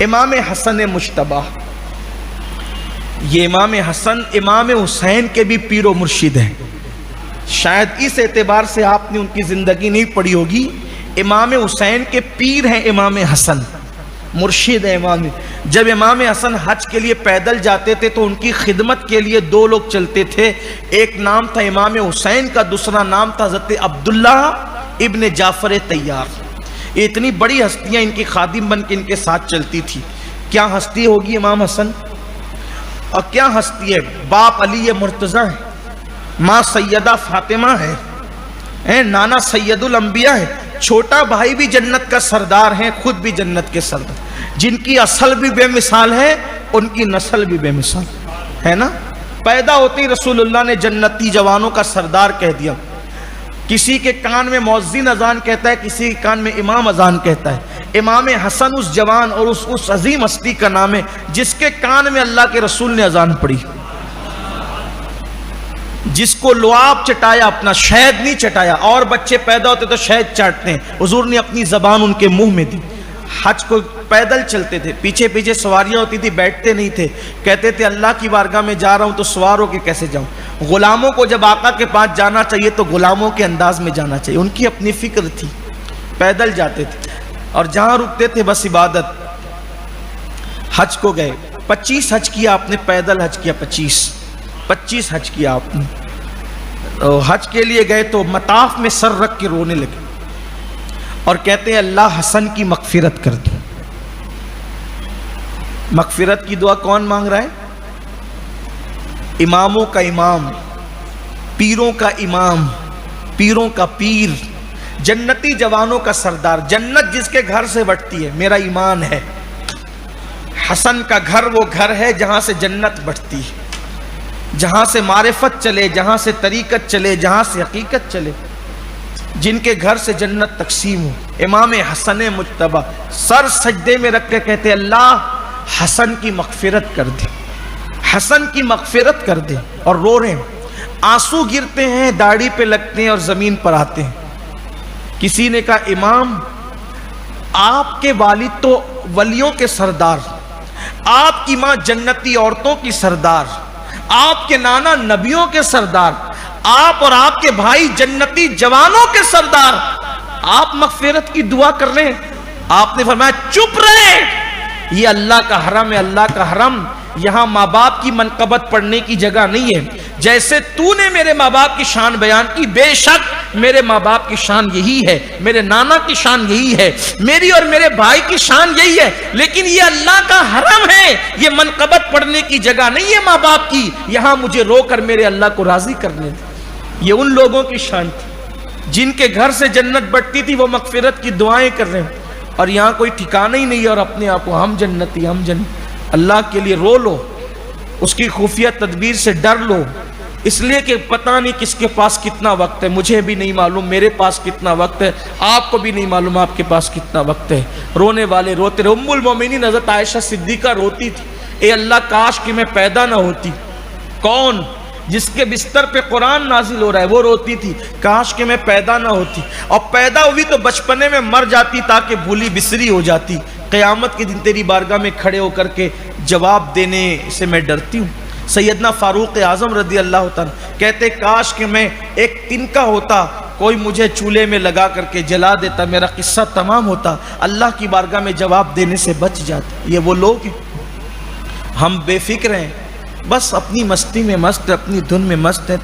امام حسن مجتبی، یہ امام حسن امام حسین کے بھی پیر و مرشد ہیں۔ شاید اس اعتبار سے آپ نے ان کی زندگی نہیں پڑھی ہوگی، امام حسین کے پیر ہیں امام حسن، مرشد ہے امام۔ جب امام حسن حج کے لیے پیدل جاتے تھے تو ان کی خدمت کے لیے دو لوگ چلتے تھے، ایک نام تھا امام حسین کا، دوسرا نام تھا حضرت عبداللہ ابن جعفر طیار۔ یہ اتنی بڑی ہستیاں ان کی خادم بن کے ان کے ساتھ چلتی تھی۔ کیا ہستی ہوگی امام حسن، اور کیا ہستی ہے؟ باپ علی مرتضیٰ ہے، ماں سیدہ فاطمہ ہے، نانا سید الانبیاء ہے، چھوٹا بھائی بھی جنت کا سردار ہے، خود بھی جنت کے سردار، جن کی اصل بھی بے مثال ہے، ان کی نسل بھی بے مثال ہے نا۔ پیدا ہوتے ہی رسول اللہ نے جنتی جوانوں کا سردار کہہ دیا۔ کسی کے کان میں مؤذن اذان کہتا ہے، کسی کے کان میں امام اذان کہتا ہے۔ امام حسن اس جوان اور اس عظیم ہستی کا نام ہے جس کے کان میں اللہ کے رسول نے اذان پڑھی، جس کو لعاب چٹایا، اپنا شہد نہیں چٹایا۔ اور بچے پیدا ہوتے تو شہد چاٹتے ہیں، حضور نے اپنی زبان ان کے منہ میں دی۔ حج کو پیدل چلتے تھے، پیچھے پیچھے سواریاں ہوتی تھی، بیٹھتے نہیں تھے، کہتے تھے اللہ کی بارگاہ میں جا رہا ہوں تو سوار ہو کے کیسے جاؤں۔ غلاموں کو جب آقا کے پاس جانا چاہیے تو غلاموں کے انداز میں جانا چاہیے، ان کی اپنی فکر تھی، پیدل جاتے تھے اور جہاں رکتے تھے بس عبادت۔ حج کو گئے، 25 حج کیا آپ نے، پیدل حج کیا 25 حج کیا آپ نے۔ حج کے لیے گئے تو مطاف میں سر رکھ کے رونے لگے اور کہتے ہیں اللہ حسن کی مغفرت کر دو۔ مغفرت کی دعا کون مانگ رہا ہے؟ اماموں کا امام، پیروں کا امام، پیروں کا پیر، جنتی جوانوں کا سردار۔ جنت جس کے گھر سے بٹتی ہے، میرا ایمان ہے حسن کا گھر وہ گھر ہے جہاں سے جنت بٹتی ہے، جہاں سے معرفت چلے، جہاں سے طریقت چلے، جہاں سے حقیقت چلے، جن کے گھر سے جنت تقسیم ہو۔ امام حسن مجتبی سر سجدے میں رکھ کے کہتے اللہ حسن کی مغفرت کر دے، حسن کی مغفرت کر دے، اور رو رہے ہیں، آنسو گرتے ہیں، داڑھی پہ لگتے ہیں اور زمین پر آتے ہیں۔ کسی نے کہا امام آپ کے والد تو ولیوں کے سردار، آپ کی ماں جنتی عورتوں کی سردار، آپ کے نانا نبیوں کے سردار، آپ اور آپ کے بھائی جنتی جوانوں کے سردار، آپ مغفرت کی دعا کر رہے ہیں۔ آپ نے فرمایا چپ رہے، یہ اللہ کا حرم ہے، اللہ کا حرم، یہاں ماں باپ کی منقبت پڑھنے کی جگہ نہیں ہے۔ جیسے تو نے میرے ماں باپ کی شان بیان کی، بے شک میرے ماں باپ کی شان یہی ہے، میرے نانا کی شان یہی ہے، میری اور میرے بھائی کی شان یہی ہے، لیکن یہ اللہ کا حرم ہے، یہ منقبت پڑھنے کی جگہ نہیں ہے ماں باپ کی، یہاں مجھے رو کر میرے اللہ کو راضی کرنے دے۔ یہ ان لوگوں کی شان تھی جن کے گھر سے جنت بٹتی تھی، وہ مغفرت کی دعائیں کر رہے ہیں، اور یہاں کوئی ٹھکانہ ہی نہیں ہے، اور اپنے آپ کو ہم جنتی ہم جنتی۔ اللہ کے لیے رو لو، اس کی خفیہ تدبیر سے ڈر لو، اس لیے کہ پتہ نہیں کس کے پاس کتنا وقت ہے، مجھے بھی نہیں معلوم میرے پاس کتنا وقت ہے، آپ کو بھی نہیں معلوم آپ کے پاس کتنا وقت ہے۔ رونے والے روتے رہے۔ ام المومنین حضرت عائشہ صدیقہ روتی تھی، اے اللہ کاش کہ میں پیدا نہ ہوتی۔ کون؟ جس کے بستر پہ قرآن نازل ہو رہا ہے وہ روتی تھی، کاش کہ میں پیدا نہ ہوتی، اور پیدا ہوئی تو بچپنے میں مر جاتی تاکہ بھولی بسری ہو جاتی، قیامت کے دن تیری بارگاہ میں کھڑے ہو کر کے جواب دینے سے میں ڈرتی ہوں۔ سیدنا فاروق اعظم رضی اللہ تعالیٰ کہتے کاش کہ میں ایک تنکا ہوتا، کوئی مجھے چولہے میں لگا کر کے جلا دیتا، میرا قصہ تمام ہوتا، اللہ کی بارگاہ میں جواب دینے سے بچ جاتا۔ یہ وہ لوگ ہیں، ہم بے فکر ہیں، بس اپنی مستی میں مست، اپنی دھن میں مست ہیں۔